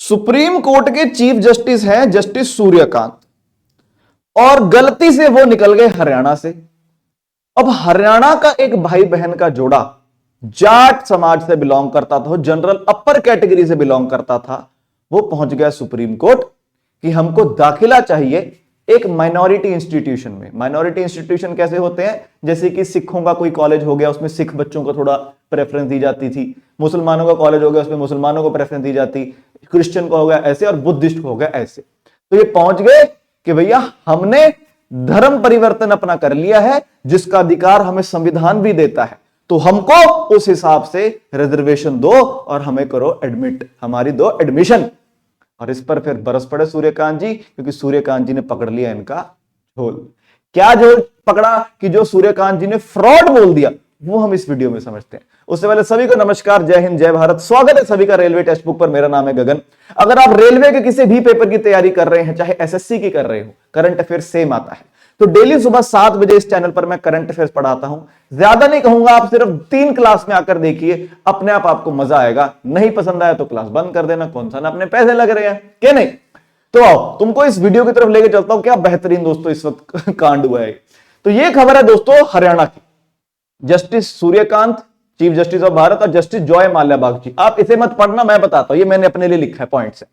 Supreme court के chief justice हैं justice Suryakant, और गलती से वो निकल गए हरियाणा से। अब हरियाणा का एक भाई बहन का जोड़ा जाट समाज से बिलोंग करता था, जनरल अपर कैटेगरी से बिलोंग करता था, वो पहुंच गया सुप्रीम कोर्ट कि हमको दाखिला चाहिए एक माइनॉरिटी इंस्टीट्यूशन में। माइनॉरिटी इंस्टीट्यूशन कैसे होते हैं, जैसे कि सिखों का कोई कॉलेज हो गया, उसमें सिख बच्चों को थोड़ा प्रेफरेंस दी जाती थी, मुसलमानों का कॉलेज हो गया, उसमें मुसलमानों को प्रेफरेंस दी जाती, क्रिश्चियन को हो गया ऐसे, और बुद्धिस्ट को हो गया ऐसे। तो ये पहुंच गए कि भैया हमने धर्म परिवर्तन अपना कर लिया है, जिसका अधिकार हमें संविधान भी देता है, तो हमको उस हिसाब से रिजर्वेशन दो और हमें करो एडमिट, हमारी दो एडमिशन। और इस पर फिर बरस पड़े सूर्यकांत जी, क्योंकि सूर्यकांत जी ने पकड़ लिया इनका झोल। क्या झोल पकड़ा कि जो सूर्यकांत जी ने फ्रॉड बोल दिया, वो हम इस वीडियो में समझते हैं। उससे पहले सभी को नमस्कार, जय हिंद, जय भारत, स्वागत है सभी का रेलवे टेक्स्ट बुक पर। मेरा नाम है गगन। अगर आप रेलवे के किसी भी पेपर की तैयारी कर रहे हैं, चाहे एसएससी की कर रहे हो, करंट अफेयर्स सेम आता है, तो डेली सुबह 7 बजे इस चैनल पर मैं करंट अफेयर्स पढ़ाता हूं। ज्यादा नहीं कहूंगा, आप सिर्फ 3 क्लास में आकर देखिए, अपने आप आपको मजा आएगा। नहीं पसंद आया तो क्लास बंद कर देना, कौन सा ना अपने पैसे लग रहे हैं कि नहीं। तो आओ तुमको इस वीडियो की तरफ लेके चलता हूं। क्या बेहतरीन दोस्तों इस वक्त कांड हुआ है। तो ये खबर है दोस्तों हरियाणा की, justice Suryakant chief justice of Bharat और जस्टिस जॉय माल्या बागची। आप इसे मत पढ़ना, मैं बताता हूं, ये मैंने अपने लिए लिखा है पॉइंट से।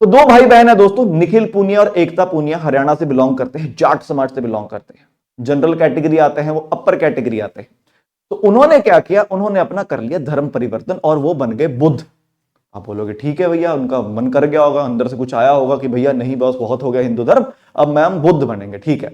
तो 2 भाई बहन है दोस्तों, निखिल पूनिया और एकता पूनिया, हरियाणा से बिलोंग करते हैं, जाट समाज से बिलोंग करते हैं। जनरल कैटेगरी आते हैं, वो अपर कैटेगरी आते हैं। तो उन्होंने क्या किया, उन्होंने अपना कर लिया धर्म परिवर्तन और वो बन गए बुद्ध। आप बोलोगे ठीक है भैया, उनका मन कर गया होगा, अंदर से कुछ आया होगा कि भैया नहीं बस बहुत हो गया हिंदू धर्म, अब हम बुद्ध बनेंगे, ठीक है।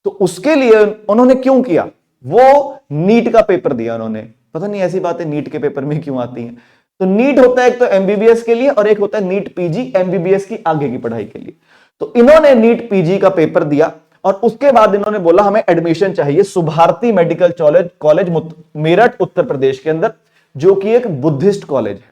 तो उसके लिए उन्होंने क्यों किया, वो नीट का पेपर दिया उन्होंने। पता नहीं ऐसी बातें नीट के पेपर में क्यों आती हैं। तो नीट होता है एक तो एमबीबीएस के लिए, और एक होता है नीट पीजी, एमबीबीएस की आगे की पढ़ाई के लिए। तो इन्होंने नीट पीजी का पेपर दिया और उसके बाद इन्होंने बोला हमें एडमिशन चाहिए सुभारती मेडिकल कॉलेज मेरठ उत्तर प्रदेश के अंदर, जो कि एक बुद्धिस्ट कॉलेज है।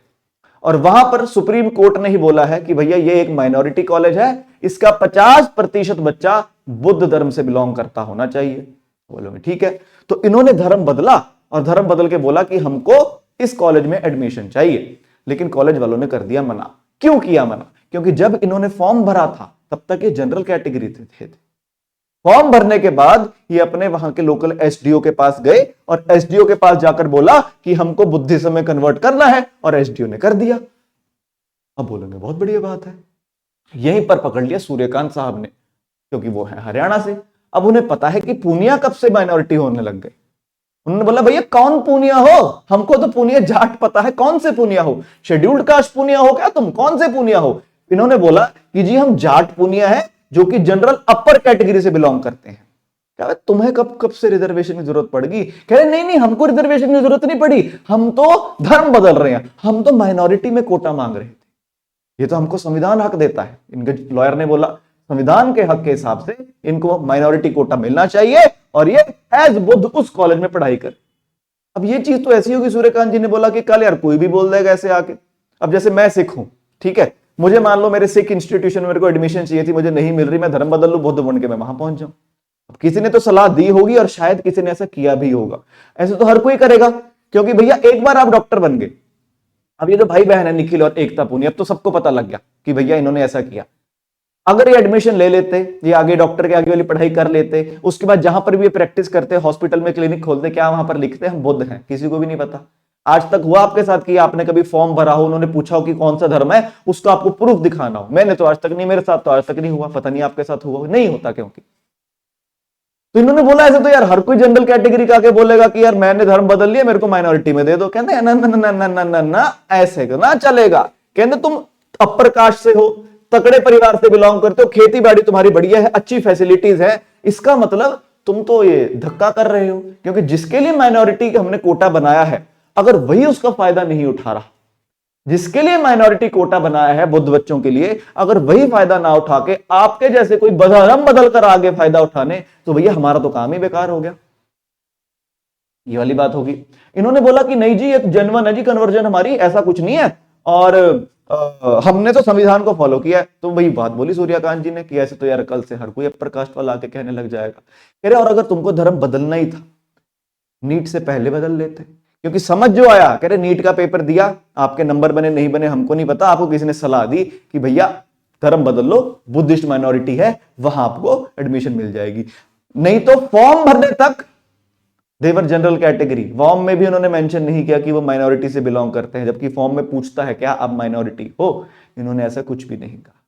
और वहां पर सुप्रीम कोर्ट ने ही बोला है कि भैया ये एक माइनॉरिटी कॉलेज है, इसका 50% बच्चा बुद्ध धर्म से बिलोंग करता होना चाहिए। बोलोगे ठीक है। तो इन्होंने धर्म बदला और धर्म बदल के बोला कि हमको इस कॉलेज में एडमिशन चाहिए, लेकिन कॉलेज वालों ने कर दिया मना। क्यों किया मना, क्योंकि जब इन्होंने फॉर्म भरा था तब तक ये जनरल कैटेगरी थे। फॉर्म भरने के बाद ये अपने वहां के लोकल एसडीओ के पास गए और एसडीओ के पास जाकर बोला कि हमको बुद्धिज्म में कन्वर्ट करना है, और एसडीओ ने कर दिया। अब बोलेंगे बहुत बढ़िया बात है। यहीं पर पकड़ लिया सूर्यकांत साहब ने, क्योंकि वो है हरियाणा से। अब उन्हें पता है कि पूनिया कब से माइनॉरिटी होने लग गए। उन्होंने बोला भैया कौन पूनिया हो, हमको तो पूनिया जाट पता है, कौन से पूनिया हो, शेड्यूल्ड कास्ट पूनिया हो क्या तुम, कौन से पूनिया हो। इन्होंने बोला कि जी हम जाट पूनिया है, जो कि जनरल अपर कैटेगरी से बिलोंग करते हैं। क्या तुम्हें कब से रिजर्वेशन की जरूरत पड़ेगी। कह रहे नहीं हमको रिजर्वेशन की जरूरत नहीं पड़ी, हम तो धर्म बदल रहे हैं, हम तो माइनॉरिटी में कोटा मांग रहे थे, ये तो हमको संविधान हक देता है। इनके लॉयर ने बोला संविधान के हक के हिसाब से इनको माइनॉरिटी कोटा मिलना चाहिए, और ये एज बुद्ध उस कॉलेज में पढ़ाई कर। अब ये चीज तो ऐसी होगी, सूर्यकांत जी ने बोला कि कल यार कोई भी बोल देगा ऐसे आके। अब जैसे मैं सिख हूं, ठीक है, मुझे मान लो मेरे सिख इंस्टीट्यूशन में मेरे को एडमिशन चाहिए थी, मुझे नहीं मिल रही, मैं धर्म बदल लूं, बुद्ध बन के मैं वहां पहुंच जाऊं। अब किसी ने तो सलाह दी होगी और शायद किसी ने ऐसा किया भी होगा। ऐसे तो हर कोई करेगा, क्योंकि भैया एक बार आप डॉक्टर बन गए। अब ये जो भाई बहन है निखिल और एकता पूनी, अब तो सबको पता लग गया कि भैया इन्होंने ऐसा किया। अगर ये एडमिशन ले लेते, ये आगे डॉक्टर के आगे वाली पढ़ाई कर लेते, उसके बाद जहां पर भी ये प्रैक्टिस करते, हॉस्पिटल में क्लिनिक खोलते, क्या वहां पर लिखते हम बुद्ध हैं, किसी को भी नहीं पता। आज तक हुआ आपके साथ कि आपने कभी फॉर्म भरा हो, उन्होंने पूछा हो कि कौन सा धर्म है, उसका आपको प्रूफ दिखाना हो। मैंने तो आज तक नहीं, मेरे साथ तो आज तक नहीं हुआ, पता नहीं आपके साथ हुआ, नहीं होता क्योंकि। तो इन्होंने बोला ऐसे तो यार हर कोई जनरल कैटेगरी का आके बोलेगा कि यार मैंने धर्म बदल लिया, मेरे को माइनॉरिटी में दे दो। कहते हैं ना ना ना ना ना ना ना, ऐसे ना चलेगा। कहते तुम अपर कास्ट से हो, तगड़े परिवार से बिलोंग करते हो, खेती बाड़ी तुम्हारी बढ़िया है, अच्छी फैसिलिटीज है, इसका मतलब तुम तो ये धक्का कर रहे हो। क्योंकि जिसके लिए माइनॉरिटी हमने कोटा बनाया है, अगर वही उसका फायदा नहीं उठा रहा, जिसके लिए माइनॉरिटी कोटा बनाया है बुद्ध बच्चों के लिए, अगर वही फायदा ना उठा के आपके जैसे कोई धर्म बदल कर आगे फायदा उठाने, तो भैया हमारा तो काम ही बेकार हो गया। ये वाली बात होगी। इन्होंने बोला कि नहीं जी ये जेन्युइन है जी कन्वर्जन हमारी, ऐसा कुछ नहीं है, और हमने तो संविधान को फॉलो किया है। तो वही बात बोली सूर्यकांत जी ने कि ऐसे तो यार कल से हर कोई अपर कास्ट वाला आके कहने लग जाएगा। कह रहे और अगर तुमको धर्म बदलना ही था, नीट से पहले बदल लेते, क्योंकि समझ जो आया, कह रहे नीट का पेपर दिया, आपके नंबर बने नहीं बने हमको नहीं पता, आपको किसी ने सलाह दी कि भैया धर्म बदल लो, बुद्धिस्ट माइनॉरिटी है, वहां आपको एडमिशन मिल जाएगी। नहीं तो फॉर्म भरने तक देवर जनरल कैटेगरी, फॉर्म में भी उन्होंने मेंशन नहीं किया कि वो माइनॉरिटी से बिलोंग करते हैं, जबकि फॉर्म में पूछता है क्या आप माइनॉरिटी हो, इन्होंने ऐसा कुछ भी नहीं कहा।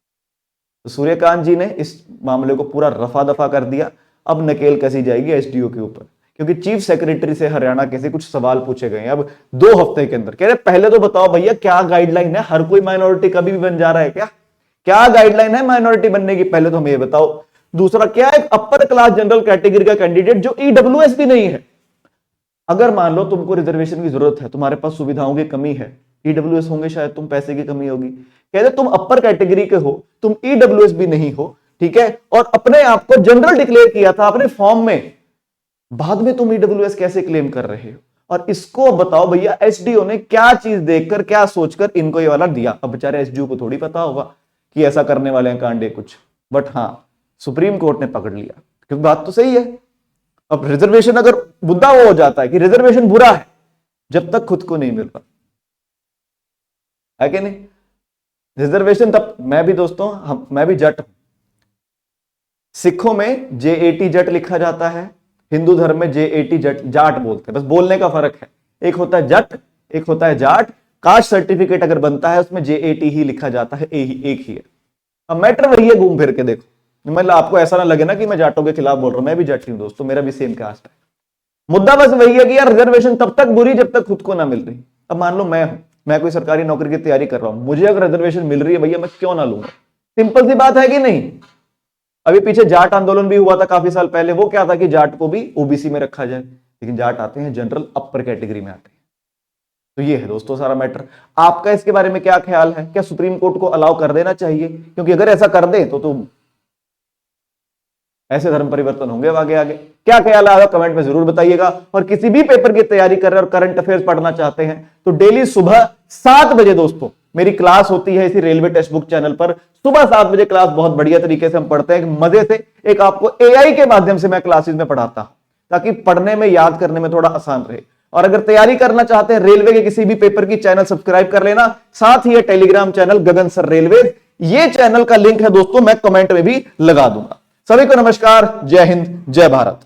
तो सूर्यकांत जी ने इस मामले को पूरा रफा दफा कर दिया। अब नकेल कसी जाएगी एसडीओ के ऊपर, क्योंकि चीफ सेक्रेटरी से हरियाणा के से कुछ सवाल पूछे गए हैं अब 2 हफ्ते के अंदर। कह रहे पहले तो बताओ भैया क्या गाइडलाइन है, हर कोई माइनॉरिटी कभी भी बन जा रहा है क्या गाइडलाइन है माइनॉरिटी बनने की, पहले तो हमें ये बताओ। दूसरा, क्या एक अपर क्लास जनरल कैटेगरी का कैंडिडेट जो ईडब्ल्यूएस भी नहीं है, अगर मान लो तुमको रिजर्वेशन की जरूरत है, तुम्हारे पास सुविधाओं की कमी है, ईडब्ल्यूएस होंगे शायद, तुम पैसे की कमी होगी, कहते तुम अपर कैटेगरी के हो, तुम ईडब्ल्यूएस भी नहीं हो, ठीक है, और अपने आप को जनरल डिक्लेयर किया था अपने फॉर्म में, बाद में तुम ईडब्ल्यूएस कैसे क्लेम कर रहे हो? और इसको बताओ भैया एसडीओ ने क्या चीज देखकर, क्या सोचकर इनको ये वाला दिया। अब बेचारे एसडीओ को थोड़ी पता होगा कि ऐसा करने वाले हैं कांडे कुछ, बट हाँ सुप्रीम कोर्ट ने पकड़ लिया, क्योंकि बात तो सही है। अब रिजर्वेशन अगर मुद्दा वो हो जाता है कि रिजर्वेशन बुरा है जब तक खुद को नहीं मिल रहा है कि नहीं, रिजर्वेशन तब, मैं भी दोस्तों मैं भी जट हूं, सिखों में जेएटी जट लिखा जाता है, हिंदू धर्म में जेएटी जट जाट बोलते हैं, बस बोलने का फर्क है, एक होता है जट एक होता है जाट। कास्ट सर्टिफिकेट अगर बनता है उसमें जेएटी ही लिखा जाता है, एक ही है। अब मैटर वही है, घूम फिर के देखो, मतलब आपको ऐसा ना लगे ना कि मैं जाटों के खिलाफ बोल रहा हूं, मैं भी जाट हूं दोस्तों, मेरा भी सेम कास्ट है। मुद्दा बस वही है कि यार रिजर्वेशन तब तक बुरी जब तक खुद को ना मिल रही। अब मान लो मैं कोई सरकारी नौकरी की तैयारी कर रहा हूं, मुझे अगर रिजर्वेशन मिल रही है भैया मैं क्यों ना लूंगा, सिंपल सी बात है कि नहीं। अभी पीछे जाट आंदोलन भी हुआ था काफी साल पहले, वो क्या था कि जाट को भी ओबीसी में रखा जाए, लेकिन जाट आते हैं जनरल अपर कैटेगरी में आते हैं। तो ये है दोस्तों सारा मैटर। आपका इसके बारे में क्या ख्याल है, क्या सुप्रीम कोर्ट को अलाउ कर देना चाहिए? क्योंकि अगर ऐसा कर दे तो ऐसे धर्म परिवर्तन होंगे आगे आगे। क्या ख्याल है कमेंट में जरूर बताइएगा। और किसी भी पेपर की तैयारी कर रहे हैं और करंट अफेयर्स पढ़ना चाहते हैं तो डेली सुबह 7 बजे दोस्तों मेरी क्लास होती है इसी रेलवे टेक्स्ट बुक चैनल पर। सुबह 7 बजे क्लास बहुत बढ़िया तरीके से हम पढ़ते हैं, मजे से, एक आपको एआई के माध्यम से मैं क्लासेस में पढ़ाता हूं ताकि पढ़ने में याद करने में थोड़ा आसान रहे। और अगर तैयारी करना चाहते हैं रेलवे के किसी भी पेपर की, चैनल सब्सक्राइब कर लेना, साथ ही टेलीग्राम चैनल गगन सर रेलवे, ये चैनल का लिंक है दोस्तों मैं कमेंट में भी लगा दूंगा। सभी को नमस्कार, जय हिंद, जय भारत।